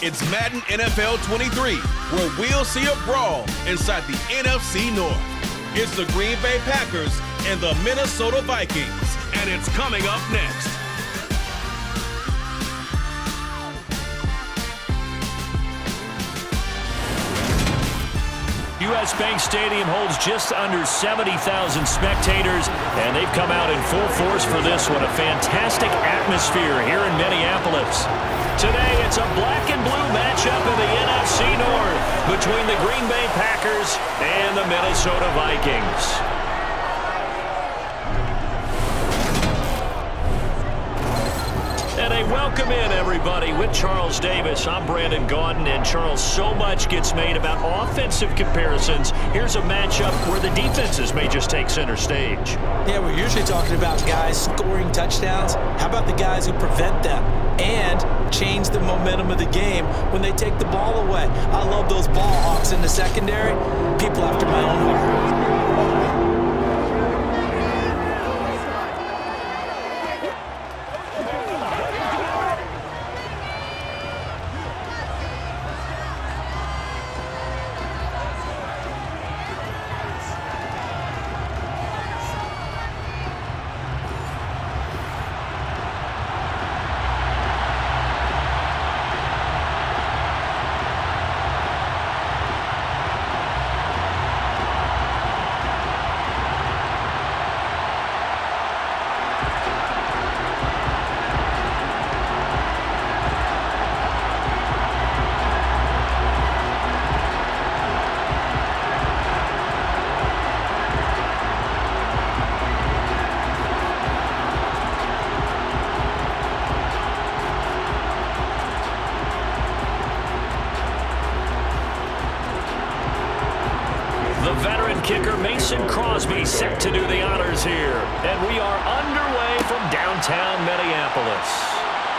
It's Madden NFL 23, where we'll see a brawl inside the NFC North. It's the Green Bay Packers and the Minnesota Vikings, and it's coming up next. U.S. Bank Stadium holds just under 70,000 spectators, and they've come out in full force for this one. A fantastic atmosphere here in Minneapolis. Today, it's a black and blue matchup in the NFC North between the Green Bay Packers and the Minnesota Vikings. And a welcome in, everybody, with Charles Davis. I'm Brandon Gaudin, and Charles, so much gets made about offensive comparisons. Here's a matchup where the defenses may just take center stage. Yeah, we're usually talking about guys scoring touchdowns. How about the guys who prevent them and change the momentum of the game when they take the ball away? I love those ball hawks in the secondary. People after my own heart. Set to do the honors here, and we are underway from downtown Minneapolis.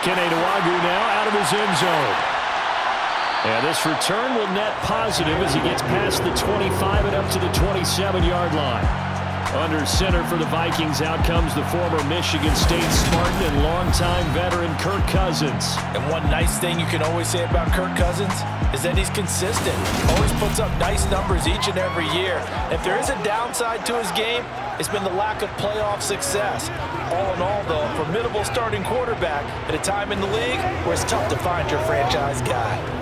Kenny Nwagu now out of his end zone. And this return will net positive as he gets past the 25 and up to the 27-yard line. Under center for the Vikings, out comes the former Michigan State Spartan and longtime veteran Kirk Cousins. And one nice thing you can always say about Kirk Cousins is that he's consistent. Always puts up nice numbers each and every year. If there is a downside to his game, it's been the lack of playoff success. All in all, though, a formidable starting quarterback at a time in the league where it's tough to find your franchise guy.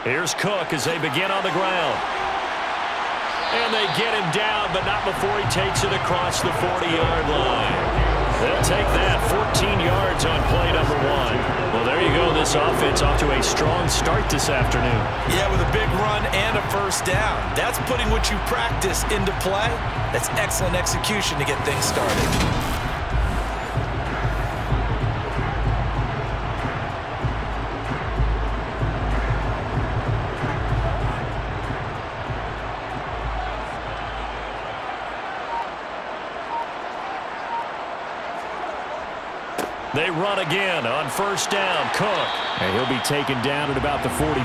Here's Cook as they begin on the ground. And they get him down, but not before he takes it across the 40-yard line. They'll take that 14 yards on play number 1. Well, there you go. This offense off to a strong start this afternoon. Yeah, with a big run and a first down. That's putting what you practice into play. That's excellent execution to get things started. They run again on first down. Cook. And he'll be taken down at about the 45.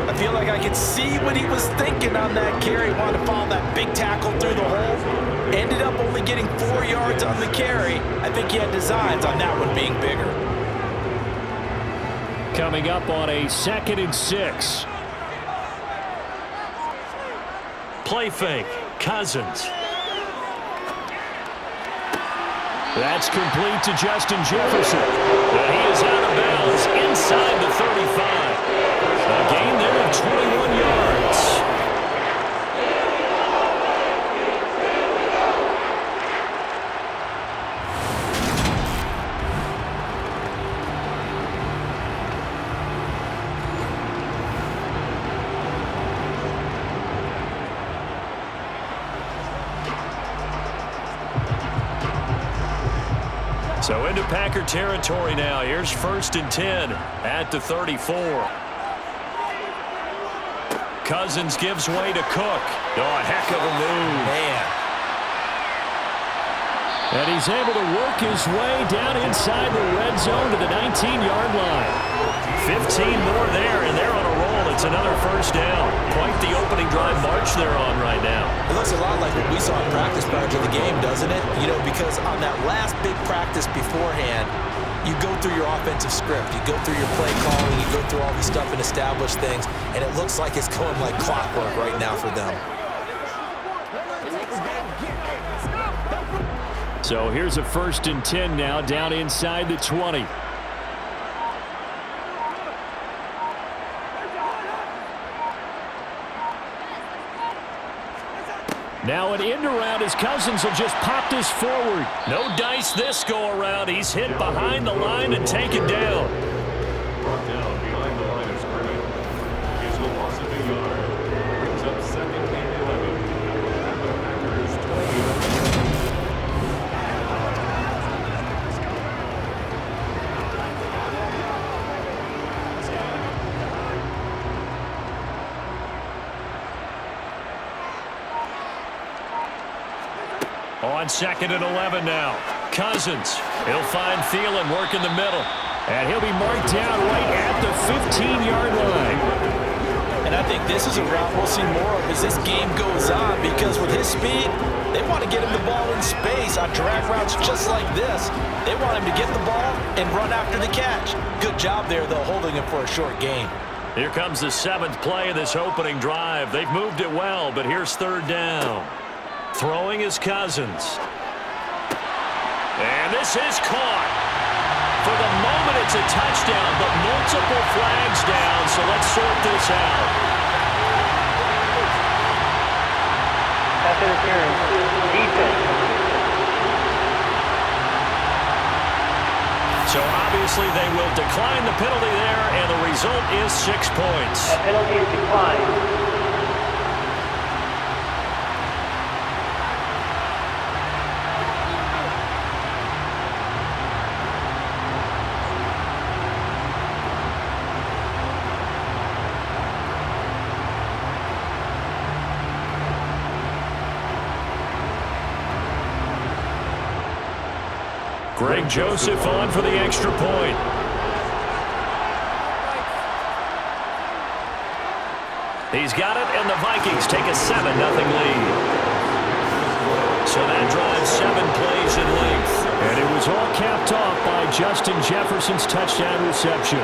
I feel like I could see what he was thinking on that carry. Wanted to follow that big tackle through the hole. Ended up only getting 4 yards on the carry. I think he had designs on that one being bigger. Coming up on a 2nd and 6. Play fake. Cousins. That's complete to Justin Jefferson. And he is out of bounds inside the 35. A gain there of 21 yards. So into Packer territory now. Here's 1st and 10 at the 34. Cousins gives way to Cook. Oh, a heck of a move. Man. And he's able to work his way down inside the red zone to the 19-yard line. 15 more there, and they're on a roll. It's another first down. Quite the opening drive march they're on right now. It looks a lot like what we saw in practice prior to the game, doesn't it? You know, because on that last big practice beforehand, you go through your offensive script. You go through your play calling. You go through all the stuff and establish things, and it looks like it's going like clockwork right now for them. So here's a 1st and 10 now, down inside the 20. Now an end around as Cousins will just pop this forward. No dice this go around. He's hit behind the line and taken down. Brought down behind the line of scrimmage. Gives the loss of a yard. Brings up 2nd and 11. At the Packers 20. On 2nd and 11 now. Cousins. He'll find Thielen work in the middle. And he'll be marked down right at the 15-yard line. And I think this is a route we'll see more of as this game goes on, because with his speed, they want to get him the ball in space on drag routes just like this. They want him to get the ball and run after the catch. Good job there, though, holding him for a short gain. Here comes the 7th play of this opening drive. They've moved it well, but here's 3rd down. Throwing is Cousins. And this is caught. For the moment, it's a touchdown, but multiple flags down, so let's sort this out. Pass interference. Defense. So obviously they will decline the penalty there, and the result is 6 points. That penalty is declined. Greg Joseph on for the extra point. He's got it, and the Vikings take a 7-0 lead. So that drives 7 plays in length. And it was all capped off by Justin Jefferson's touchdown reception.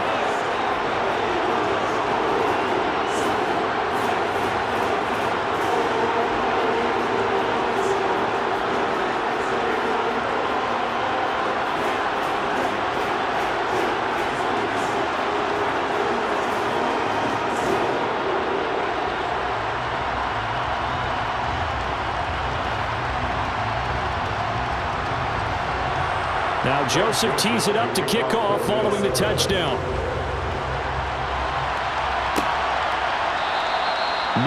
Now Joseph tees it up to kick off following the touchdown.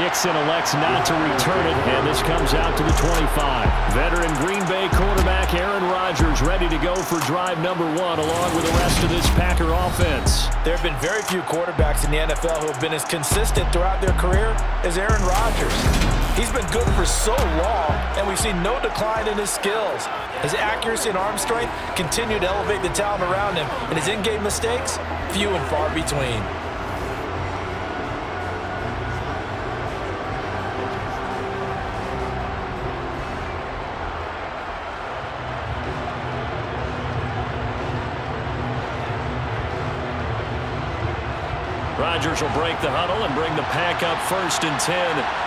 Nixon elects not to return it, and this comes out to the 25. Veteran Green Bay quarterback Aaron Rodgers ready to go for drive number 1 along with the rest of this Packer offense. There have been very few quarterbacks in the NFL who have been as consistent throughout their career as Aaron Rodgers. He's been good for so long, and we've seen no decline in his skills. His accuracy and arm strength continue to elevate the talent around him, and his in-game mistakes, few and far between. Rodgers will break the huddle and bring the Pack up 1st and 10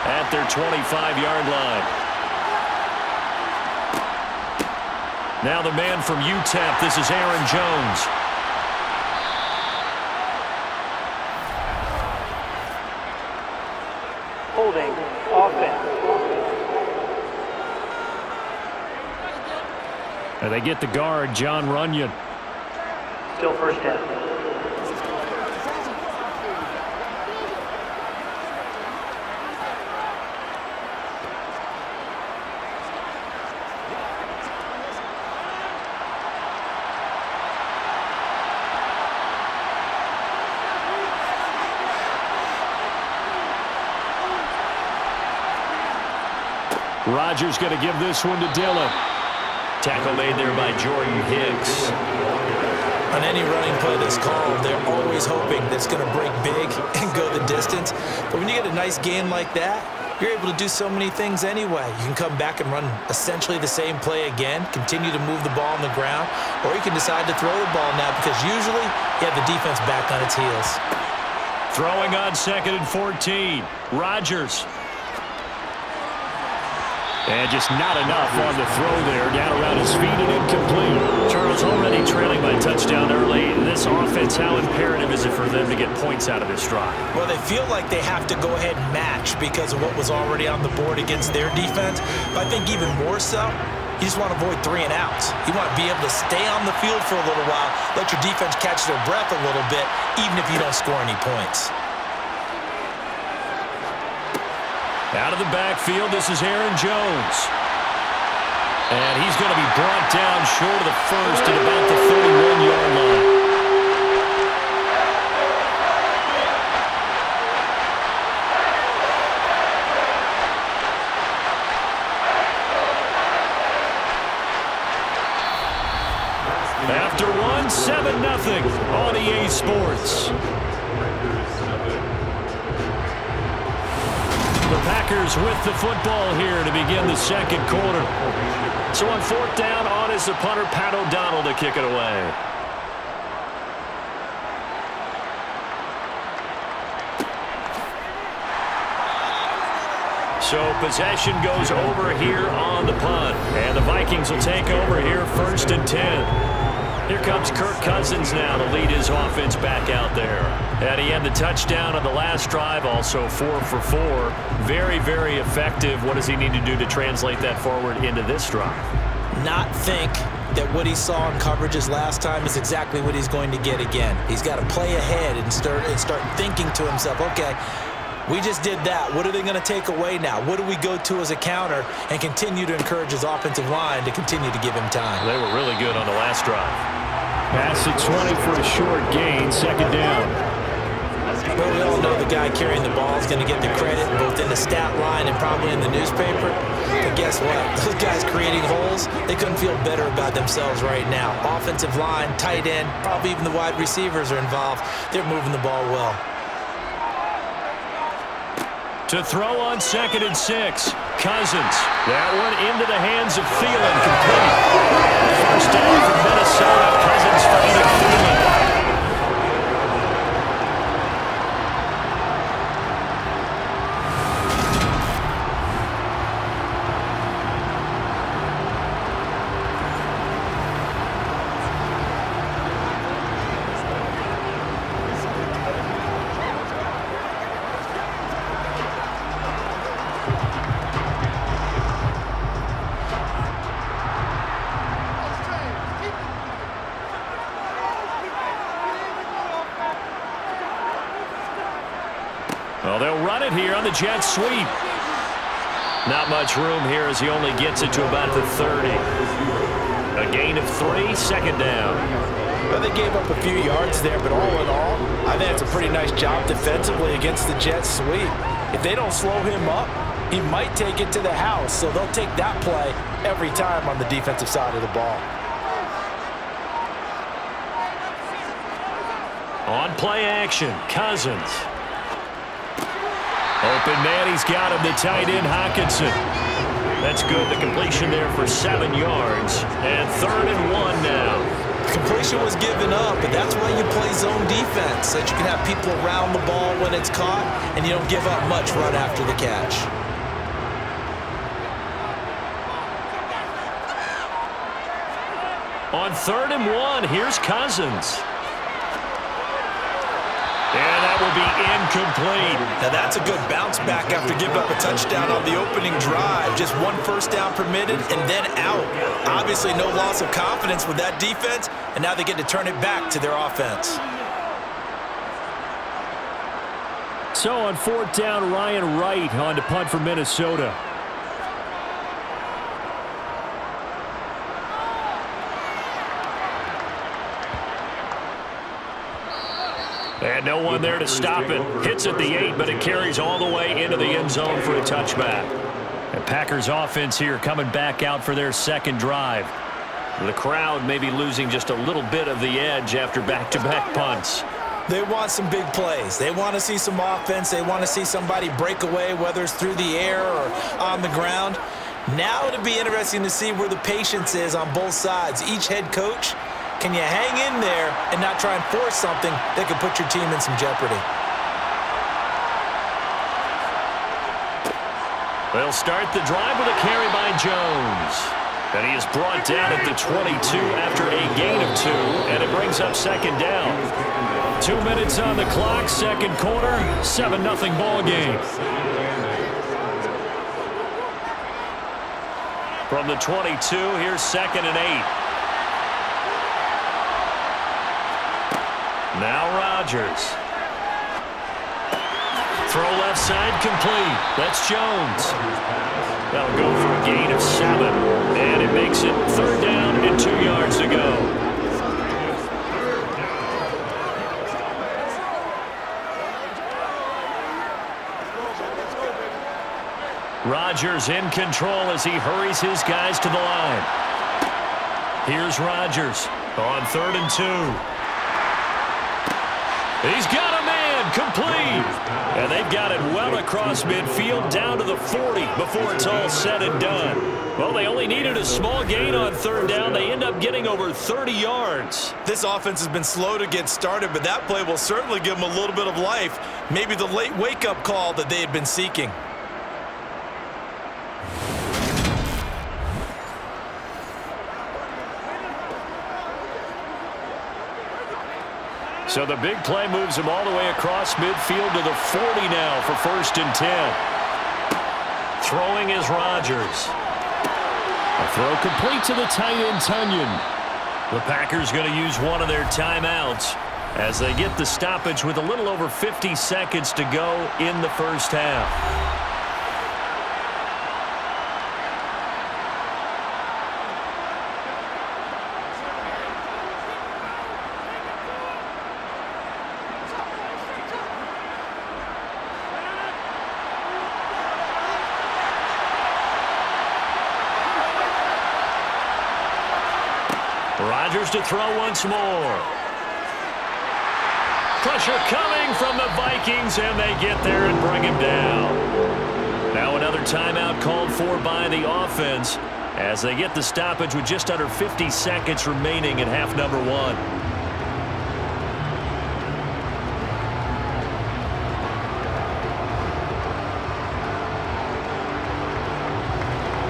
at their 25-yard line. Now the man from UTEP, this is Aaron Jones. Holding. Offense. And they get the guard, John Runyon. Still 1st down. Rodgers going to give this one to Dillon. Tackle made there by Jordan Hicks. On any running play that's called, they're always hoping that it's going to break big and go the distance. But when you get a nice gain like that, you're able to do so many things anyway. You can come back and run essentially the same play again, continue to move the ball on the ground, or you can decide to throw the ball now because usually you have the defense back on its heels. Throwing on 2nd and 14. Rodgers. And just not enough on the throw there. Down around his feet and incomplete. Charles already trailing by touchdown early. This offense, how imperative is it for them to get points out of this drive? Well, they feel like they have to go ahead and match because of what was already on the board against their defense. But I think even more so, you just want to avoid 3 and outs. You want to be able to stay on the field for a little while, let your defense catch their breath a little bit, even if you don't score any points. Out of the backfield, this is Aaron Jones. And he's going to be brought down short of the first at about the 31-yard line. After one, 7-0 on EA Sports. The Packers with the football here to begin the second quarter. So on 4th down, on is the punter, Pat O'Donnell, to kick it away. So possession goes over here on the punt. And the Vikings will take over here 1st and 10. Here comes Kirk Cousins now to lead his offense back out there. And he had the touchdown on the last drive, also 4 for 4. Very, very effective. What does he need to do to translate that forward into this drive? Not think that what he saw in coverages last time is exactly what he's going to get again. He's got to play ahead and start thinking to himself, okay, we just did that. What are they going to take away now? What do we go to as a counter? And continue to encourage his offensive line to continue to give him time. They were really good on the last drive. Pass at 20 for a short gain, 2nd down. Well, we all know the guy carrying the ball is going to get the credit both in the stat line and probably in the newspaper. But guess what? Those guys creating holes, they couldn't feel better about themselves right now. Offensive line, tight end, probably even the wide receivers are involved. They're moving the ball well. To throw on 2nd and 6. Cousins. That one into the hands of Thielen, complete. First down for Minnesota. Cousins finding Thielen. Well, they'll run it here on the jet sweep. Not much room here as he only gets it to about the 30. A gain of 3, 2nd down. Well, they gave up a few yards there, but all in all, I think it's a pretty nice job defensively against the jet sweep. If they don't slow him up, he might take it to the house, so they'll take that play every time on the defensive side of the ball. On play action, Cousins. Open man, he's got him, the tight end, Hockenson. That's good, the completion there for 7 yards. And 3rd and 1 now. The completion was given up, but that's why you play zone defense, so that you can have people around the ball when it's caught, and you don't give up much run after the catch. On 3rd and 1, here's Cousins. And that will be incomplete. Now that's a good bounce back after giving up a touchdown on the opening drive. Just 1 first down permitted and then out. Obviously no loss of confidence with that defense, and now they get to turn it back to their offense. So on 4th down, Ryan Wright on to punt for Minnesota. And no one there to stop it. Hits at the 8, but it carries all the way into the end zone for a touchback. And Packers offense here coming back out for their second drive. The crowd may be losing just a little bit of the edge after back-to-back punts. They want some big plays. They want to see some offense. They want to see somebody break away, whether it's through the air or on the ground. Now it'll be interesting to see where the patience is on both sides. Each head coach, can you hang in there and not try and force something that could put your team in some jeopardy? They'll start the drive with a carry by Jones. And he is brought down at the 22 after a gain of 2, and it brings up second down. 2 minutes on the clock, second quarter, 7-0 ball game. From the 22, here's 2nd and 8. Now Rodgers. Throw left side complete. That's Jones. That'll go for a gain of 7. And it makes it 3rd down and 2 yards to go. Rodgers in control as he hurries his guys to the line. Here's Rodgers on 3rd and 2. He's got a man complete. And they've got it well across midfield down to the 40 before it's all said and done. Well, they only needed a small gain on 3rd down. They end up getting over 30 yards. This offense has been slow to get started, but that play will certainly give them a little bit of life. Maybe the late wake-up call that they had been seeking. So the big play moves him all the way across midfield to the 40 now for 1st and 10. Throwing is Rodgers. A throw complete to the tight end, Tunyon. The Packers going to use one of their timeouts as they get the stoppage with a little over 50 seconds to go in the first half. Rodgers to throw once more. Pressure coming from the Vikings, and they get there and bring him down. Now another timeout called for by the offense as they get the stoppage with just under 50 seconds remaining in half number 1.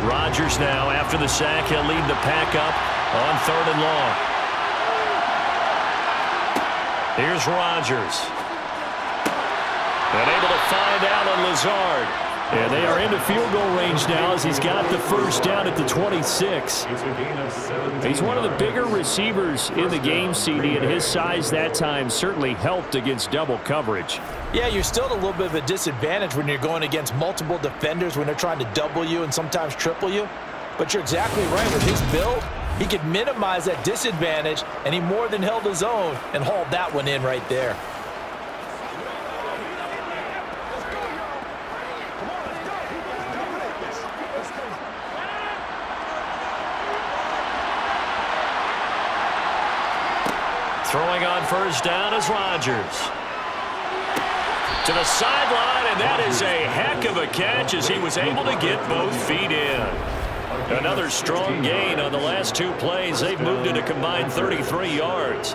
Rodgers now, after the sack, he'll lead the pack up on 3rd and long. Here's Rodgers. And able to find Allen Lazard. And they are into field goal range now as he's got the first down at the 26. He's one of the bigger receivers in the game, CD, and his size that time certainly helped against double coverage. Yeah, you're still at a little bit of a disadvantage when you're going against multiple defenders when they're trying to double you and sometimes triple you. But you're exactly right. With his build, he could minimize that disadvantage, and he more than held his own and hauled that one in right there. Throwing on first down is Rodgers. To the sideline, and that is a heck of a catch as he was able to get both feet in. Another strong gain on the last 2 plays. They've moved it a combined 33 yards.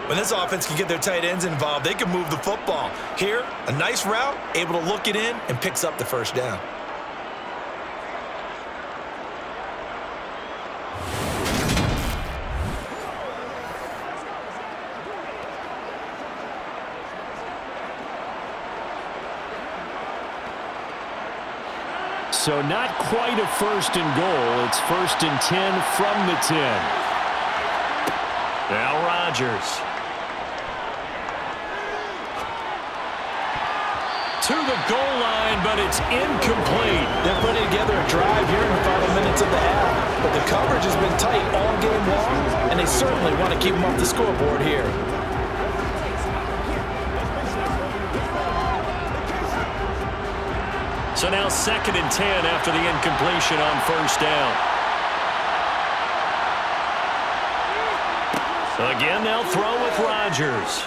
When this offense can get their tight ends involved, they can move the football. Here, a nice route, able to look it in, and picks up the first down. So not quite a 1st and goal. It's 1st and 10 from the 10. Now Rodgers. To the goal line, but it's incomplete. They're putting together a drive here in the final minutes of the half. But the coverage has been tight all game long, and they certainly want to keep them off the scoreboard here. So now 2nd and 10 after the incompletion on first down. Again, they'll throw with Rodgers.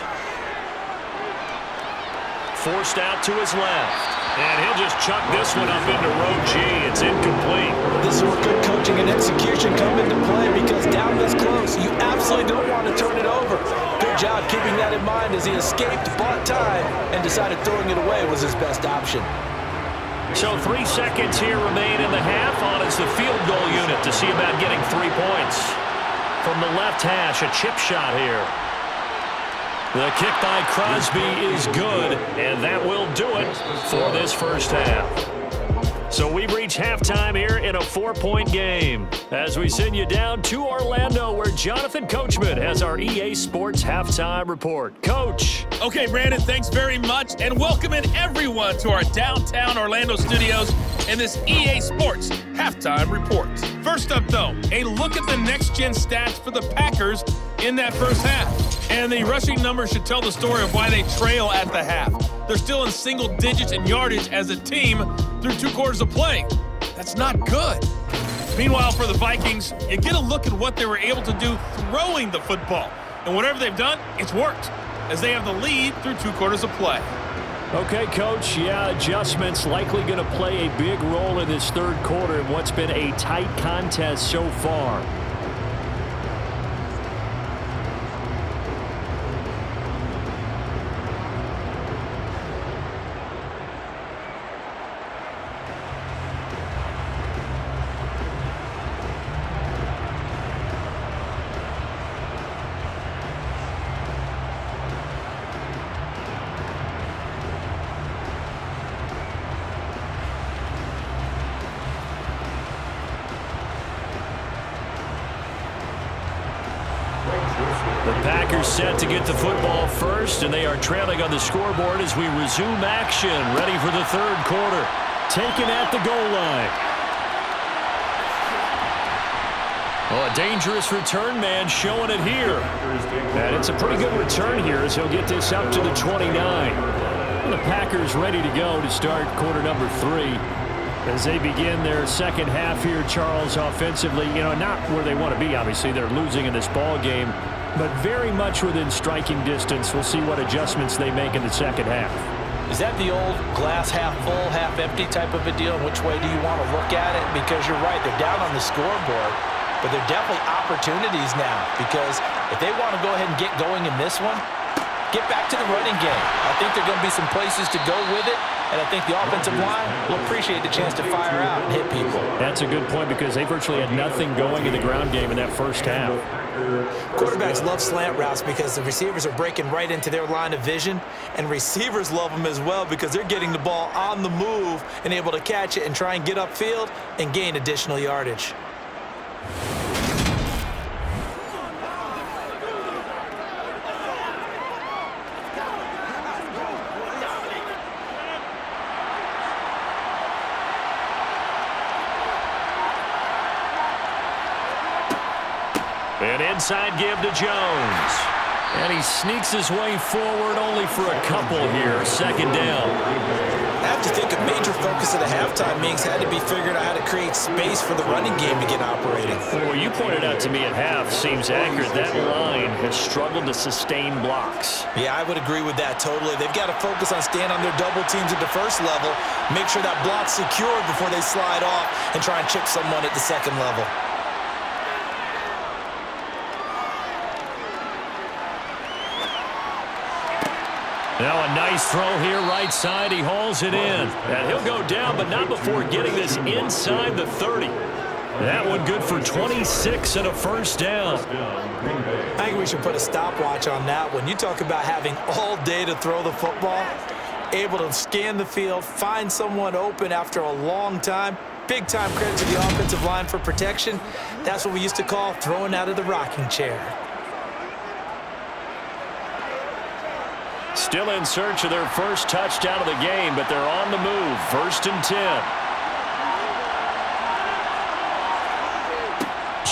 Forced out to his left. And he'll just chuck this one up into row G. It's incomplete. This is where good coaching and execution come into play, because down this close, you absolutely don't want to turn it over. Good job keeping that in mind as he escaped, bought time, and decided throwing it away was his best option. So 3 seconds here remain in the half. On is the field goal unit to see about getting 3 points. From the left hash, a chip shot here. The kick by Crosby is good, and that will do it for this first half. So we've reached halftime here in a 4-point game as we send you down to Orlando, where Jonathan Coachman has our EA Sports Halftime Report. Coach. Okay, Brandon, thanks very much, and welcoming everyone to our downtown Orlando studios and this EA Sports Halftime Report. First up, though, a look at the next-gen stats for the Packers in that first half. And the rushing numbers should tell the story of why they trail at the half. They're still in single digits in yardage as a team through 2 quarters of play. That's not good. Meanwhile, for the Vikings, you get a look at what they were able to do throwing the football. And whatever they've done, it's worked, as they have the lead through 2 quarters of play. Okay, Coach, yeah, adjustments likely going to play a big role in this third quarter in what's been a tight contest so far. The Packers set to get the football first, and they are trailing on the scoreboard as we resume action, ready for the third quarter. Taken at the goal line. Oh, a dangerous return man showing it here. And it's a pretty good return here as he'll get this up to the 29. And the Packers ready to go to start quarter number 3. As they begin their second half here, Charles, offensively, not where they want to be, obviously. They're losing in this ball game, but very much within striking distance. We'll see what adjustments they make in the second half. Is that the old glass half full, half empty type of a deal? Which way do you want to look at it? Because you're right, they're down on the scoreboard, but they're definitely opportunities now, because if they want to go ahead and get going in this one, get back to the running game. I think there are going to be some places to go with it, and I think the offensive line will appreciate the chance to fire out and hit people. That's a good point, because they virtually had nothing going in the ground game in that first half. Quarterbacks love slant routes because the receivers are breaking right into their line of vision, and receivers love them as well because they're getting the ball on the move and able to catch it and try and get upfield and gain additional yardage. An inside give to Jones. And he sneaks his way forward only for a couple here. Second down. I have to think a major focus of the halftime meetings had to be figuring out how to create space for the running game to get operating. Well, you pointed out to me at half seems accurate. That line has struggled to sustain blocks. Yeah, I would agree with that totally. They've got to focus on staying on their double teams at the first level, make sure that block's secured before they slide off and try and chip someone at the second level. Now a nice throw here right side. He hauls it in. And he'll go down, but not before getting this inside the 30. That one good for 26 and a first down. I think we should put a stopwatch on that one. You talk about having all day to throw the football, able to scan the field, find someone open after a long time. Big time credit to the offensive line for protection. That's what we used to call throwing out of the rocking chair. Still in search of their first touchdown of the game, but they're on the move. 1st and 10.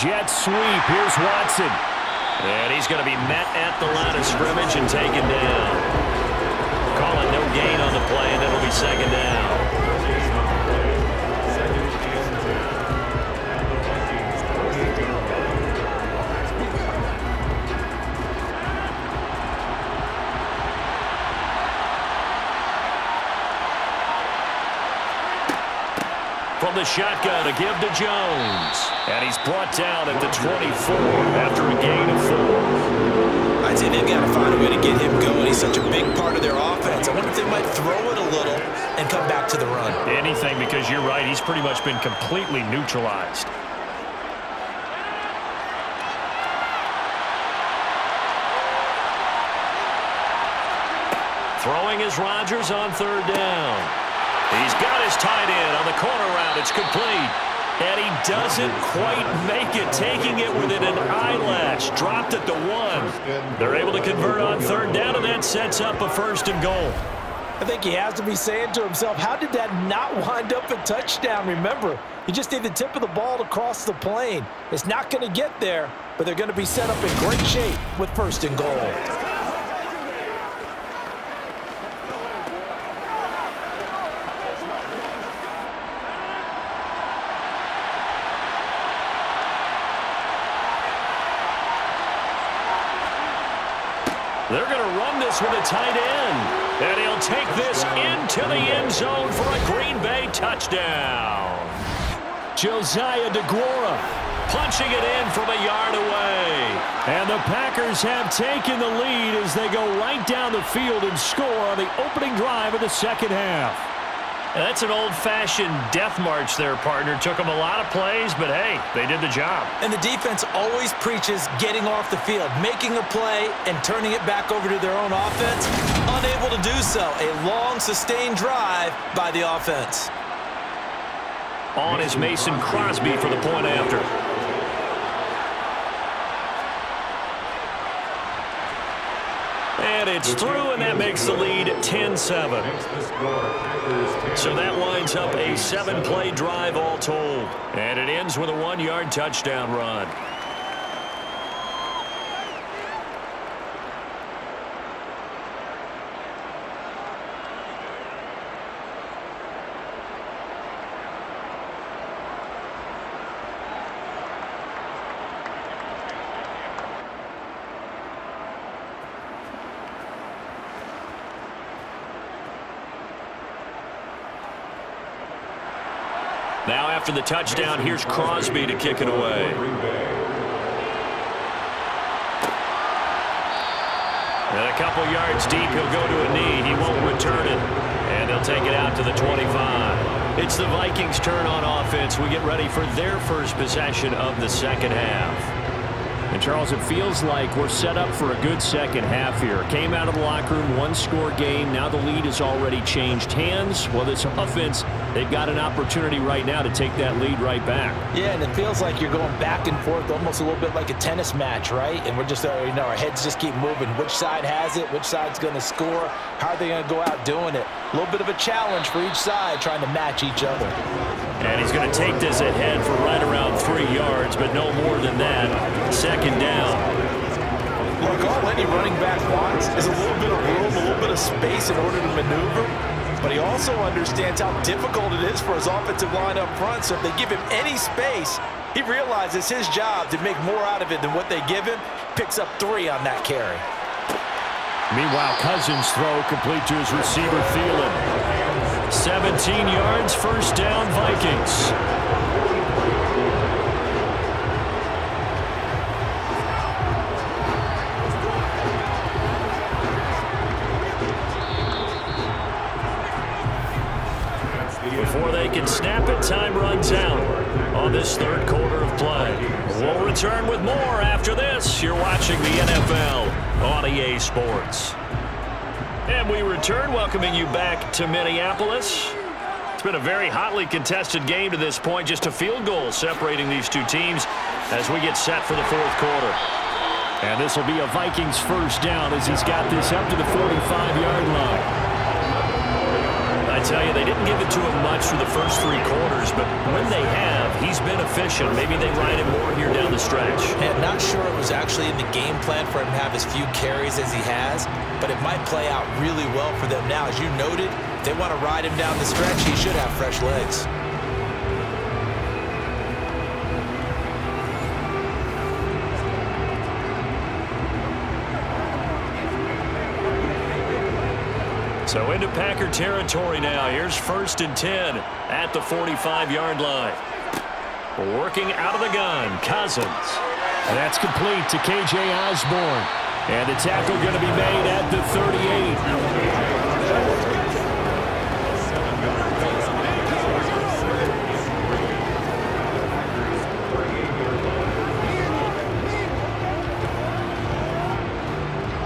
Jet sweep. Here's Watson. And he's going to be met at the line of scrimmage and taken down. Calling no gain on the play, and it'll be second down. from the shotgun to give to Jones. And he's brought down at the 24 after a gain of 4. I'd say they've got to find a way to get him going. He's such a big part of their offense. I wonder if they might throw it a little and come back to the run. Anything, because you're right. He's pretty much been completely neutralized. Throwing is Rodgers on 3rd down. He's got his tight end on the corner route. It's complete. And he doesn't quite make it, taking it within an eyelash. Dropped at the 1. They're able to convert on 3rd down, and that sets up a 1st and goal. I think he has to be saying to himself, how did that not wind up a touchdown? Remember, you just need the tip of the ball to cross the plane. It's not going to get there, but they're going to be set up in great shape with 1st and goal. They're going to run this with a tight end. And he'll take this into the end zone for a Green Bay touchdown. Josiah DeGuara punching it in from a yard away. And the Packers have taken the lead as they go right down the field and score on the opening drive of the 2nd half. And that's an old-fashioned death march there, partner. Took them a lot of plays, but hey, they did the job. And the defense always preaches getting off the field, making a play and turning it back over to their own offense. Unable to do so. A long, sustained drive by the offense. On is Mason Crosby for the point after. And it's through, and that makes the lead 10-7. So that winds up a 7-play drive all told. And it ends with a 1-yard touchdown run. Now after the touchdown, here's Crosby to kick it away. And a couple yards deep, he'll go to a knee. He won't return it. And they'll take it out to the 25. It's the Vikings' turn on offense. We get ready for their first possession of the 2nd half. And, Charles, it feels like we're set up for a good 2nd half here. Came out of the locker room, 1-score game. Now the lead has already changed hands. Well, this offense, they've got an opportunity right now to take that lead right back. Yeah, and it feels like you're going back and forth almost a little bit like a tennis match, right? And we're just, our heads just keep moving. Which side has it? Which side's going to score? How are they going to go out doing it? A little bit of a challenge for each side trying to match each other. And he's going to take this ahead for right around 3 yards, but no more than that. 2nd down. Look, all any running back wants is a little bit of room, a little bit of space in order to maneuver. But he also understands how difficult it is for his offensive line up front. So if they give him any space, he realizes his job to make more out of it than what they give him. Picks up 3 on that carry. Meanwhile, Cousins' throw complete to his receiver, Thielen. 17 yards, 1st down, Vikings. Before they can snap it, time runs out on this 3rd quarter of play. We'll return with more after this. You're watching the NFL on EA Sports. And we return, welcoming you back to Minneapolis. It's been a very hotly contested game to this point. Just a field goal separating these two teams as we get set for the 4th quarter. And this will be a Vikings 1st down as he's got this up to the 45-yard line. I tell you, they didn't give it to him much for the first 3 quarters, but when they have, he's been efficient. Maybe they ride him more here down the stretch. And not sure it was actually in the game plan for him to have as few carries as he has, but it might play out really well for them now. As you noted, if they want to ride him down the stretch, he should have fresh legs. So into Packer territory now. Here's 1st and 10 at the 45-yard line. Working out of the gun, Cousins. And that's complete to K.J. Osborne. And the tackle going to be made at the 38.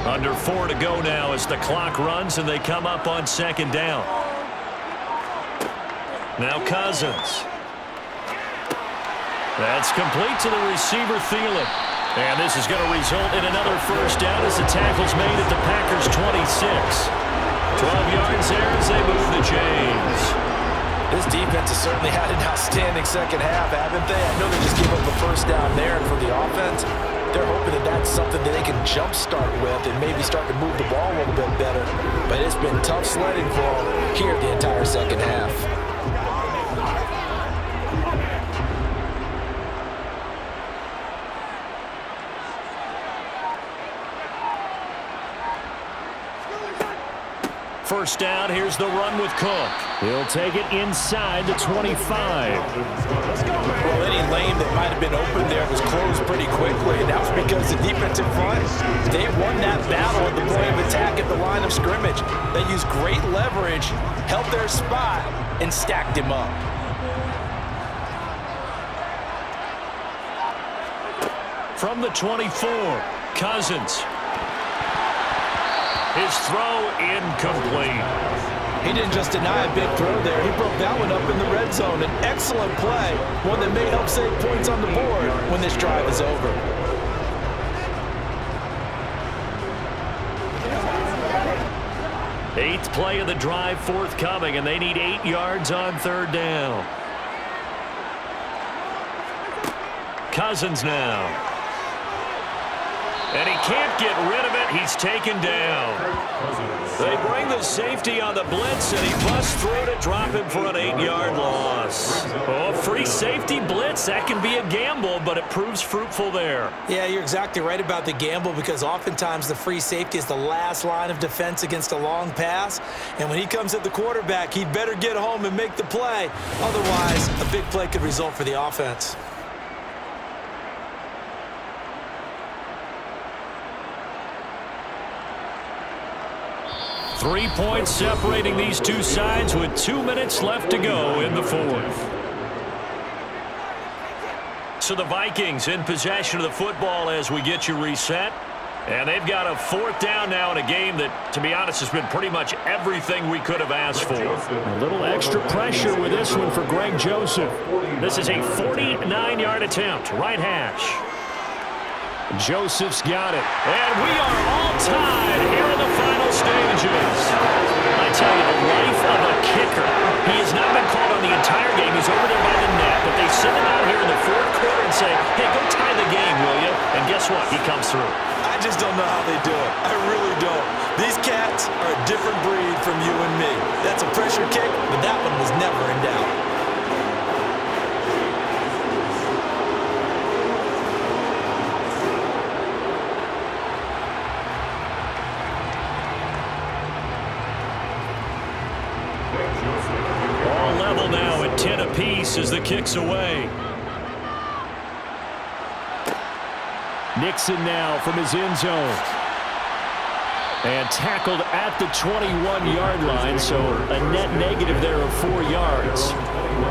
Under 4 to go now as the clock runs and they come up on 2nd down. Now Cousins. That's complete to the receiver, Thielen. And this is going to result in another 1st down as the tackle's made at the Packers' 26. 12 yards there as they move the chains. This defense has certainly had an outstanding second half, haven't they? I know they just gave up a 1st down there, and for the offense, they're hoping that that's something that they can jumpstart with and maybe start to move the ball a little bit better. But it's been tough sledding for them here the entire second half. First down, here's the run with Cook. He'll take it inside the 25. Well, any lane that might have been open there was closed pretty quickly, and that was because the defensive front, they won that battle at the point of attack at the line of scrimmage. They used great leverage, held their spot, and stacked him up. From the 24, Cousins. His throw incomplete. He didn't just deny a big throw there. He broke that one up in the red zone. An excellent play, one that may help save points on the board when this drive is over. Eighth play of the drive forthcoming, and they need 8 yards on 3rd down. Cousins now. And he can't get rid of it. He's taken down. They bring the safety on the blitz, and he busts through to drop him for an 8-yard loss. Oh, free safety blitz. That can be a gamble, but it proves fruitful there. Yeah, you're exactly right about the gamble because oftentimes the free safety is the last line of defense against a long pass. And when he comes at the quarterback, he'd better get home and make the play. Otherwise, a big play could result for the offense. 3 points separating these two sides with 2 minutes left to go in the 4th. So the Vikings in possession of the football as we get you reset. And they've got a 4th down now in a game that, to be honest, has been pretty much everything we could have asked for. A little extra pressure with this one for Greg Joseph. This is a 49-yard attempt, right hash. Joseph's got it. And we are all tied here in the final stages. I tell you, the life of a kicker. He has not been called on the entire game. He's over there by the net, but they send him out here in the 4th quarter and say, hey, go tie the game, will you? And guess what? He comes through. I just don't know how they do it. I really don't. These cats are a different breed from you and me. That's a pressure kick, but that one was never in doubt. All level now at 10 apiece as the kick's away. Nixon now from his end zone. And tackled at the 21-yard line, so a net negative there of 4 yards.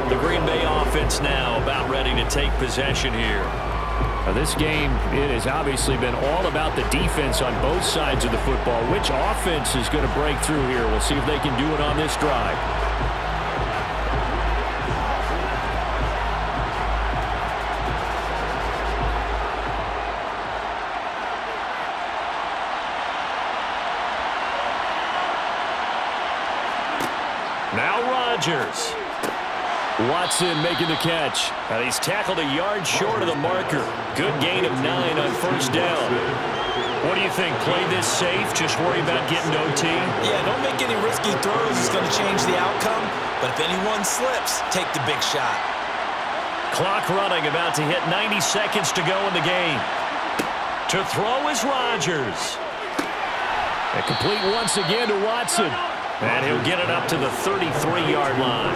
The Green Bay offense now about ready to take possession here. Now this game, it has obviously been all about the defense on both sides of the football. Which offense is going to break through here? We'll see if they can do it on this drive. Now Rodgers. Watson making the catch. And he's tackled a yard short of the marker. Good gain of 9 on 1st down. What do you think? Play this safe? Just worry about getting OT? Yeah, don't make any risky throws. It's going to change the outcome. But if anyone slips, take the big shot. Clock running, about to hit 90 seconds to go in the game. To throw is Rodgers. And complete once again to Watson. And he'll get it up to the 33-yard line.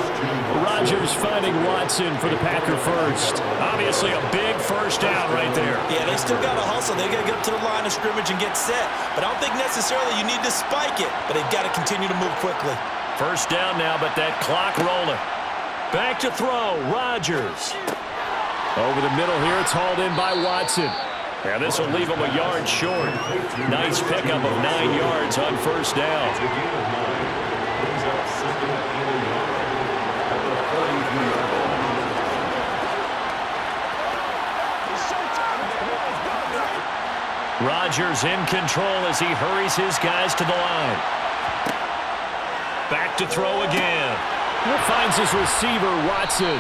Rodgers finding Watson for the Packer first. Obviously a big first down right there. Yeah, they still got to hustle. They got to get up to the line of scrimmage and get set. But I don't think necessarily you need to spike it. But they've got to continue to move quickly. First down now, but that clock rolling. Back to throw, Rodgers. Over the middle here, it's hauled in by Watson. And this will leave him a yard short. Nice pickup of 9 yards on first down. Rodgers in control as he hurries his guys to the line. Back to throw again. He finds his receiver, Watson.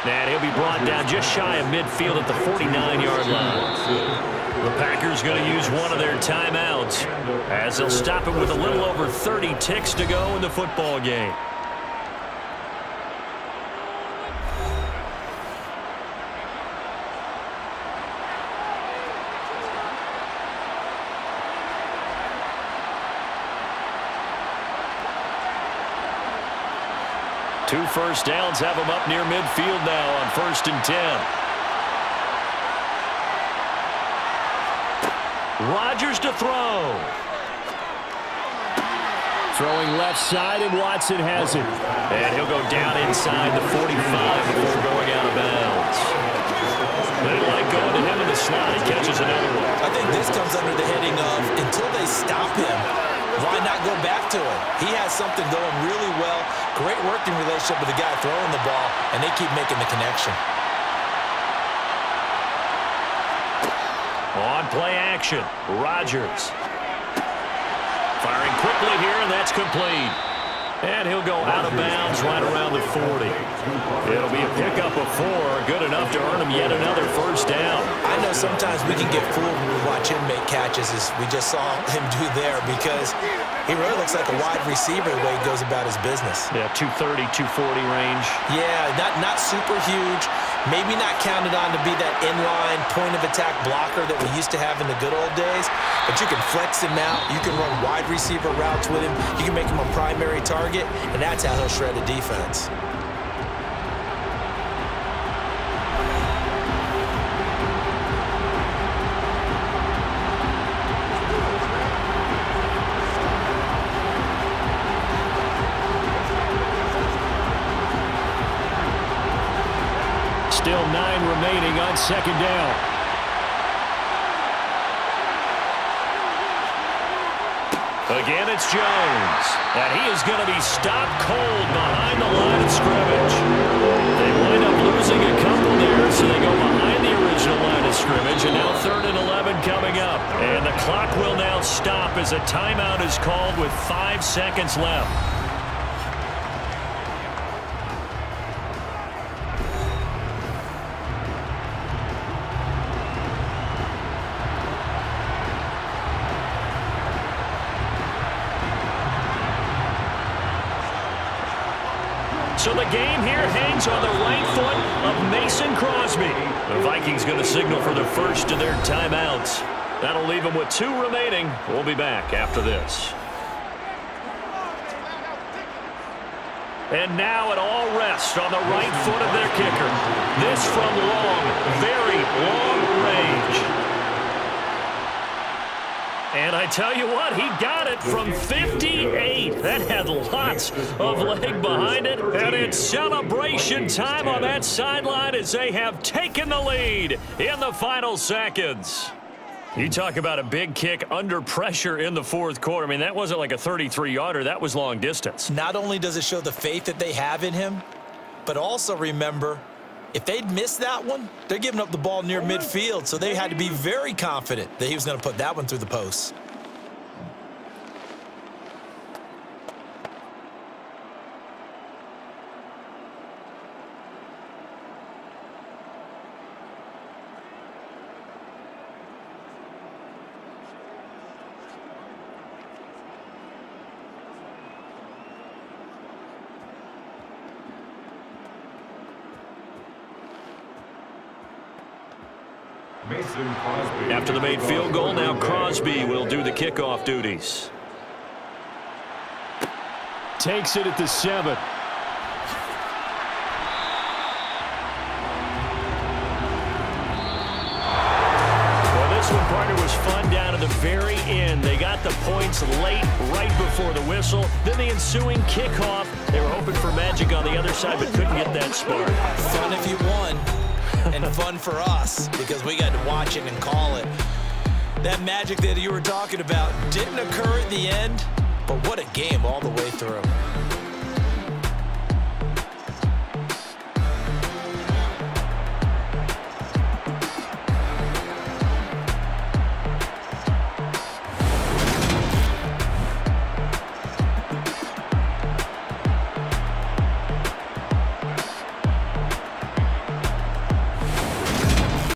And he'll be brought down just shy of midfield at the 49-yard line. The Packers going to use one of their timeouts as they'll stop it with a little over 30 ticks to go in the football game. Two first downs have them up near midfield now on 1st and 10. Rodgers to throw. Throwing left side, and Watson has it. And he'll go down inside the 45 before going out of bounds. They like going to him in the slot. He catches another one. I think this comes under the heading of until they stop him, why not go back to him? He has something going really well. Great working relationship with the guy throwing the ball, and they keep making the connection. On play action, Rodgers. Firing quickly here, and that's complete. And he'll go out of bounds right around the 40. It'll be a pickup of 4, good enough to earn him yet another first down. I know sometimes we can get fooled when we watch him make catches, as we just saw him do there, because he really looks like a wide receiver the way he goes about his business. Yeah, 230, 240 range. Yeah, not super huge. Maybe not counted on to be that inline point-of-attack blocker that we used to have in the good old days, but you can flex him out. You can run wide receiver routes with him. You can make him a primary target, and that's how he'll shred a defense. Still 9 remaining on 2nd down. Again, it's Jones. And he is going to be stopped cold behind the line of scrimmage. They wind up losing a couple there, so they go behind the original line of scrimmage. And now 3rd and 11 coming up. And the clock will now stop as a timeout is called with 5 seconds left. So the game here hangs on the right foot of Mason Crosby. The Vikings going to signal for the first of their timeouts. That'll leave them with 2 remaining. We'll be back after this. And now it all rests on the right foot of their kicker. This from long, very long range. And I tell you what, he got it from 58. That had lots of leg behind it. And it's celebration time on that sideline as they have taken the lead in the final seconds. You talk about a big kick under pressure in the 4th quarter. I mean, that wasn't like a 33-yarder. That was long distance. Not only does it show the faith that they have in him, but also remember, if they'd missed that one, they're giving up the ball near midfield, so they had to be very confident that he was going to put that one through the posts. After the made field goal, now Crosby will do the kickoff duties. Takes it at the 7. This one, partner, was fun down to the very end. They got the points late, right before the whistle. Then the ensuing kickoff. They were hoping for magic on the other side, but couldn't get that spark. Fun if you won, and fun for us because we got to watch it and call it. That magic that you were talking about didn't occur at the end, but what a game all the way through.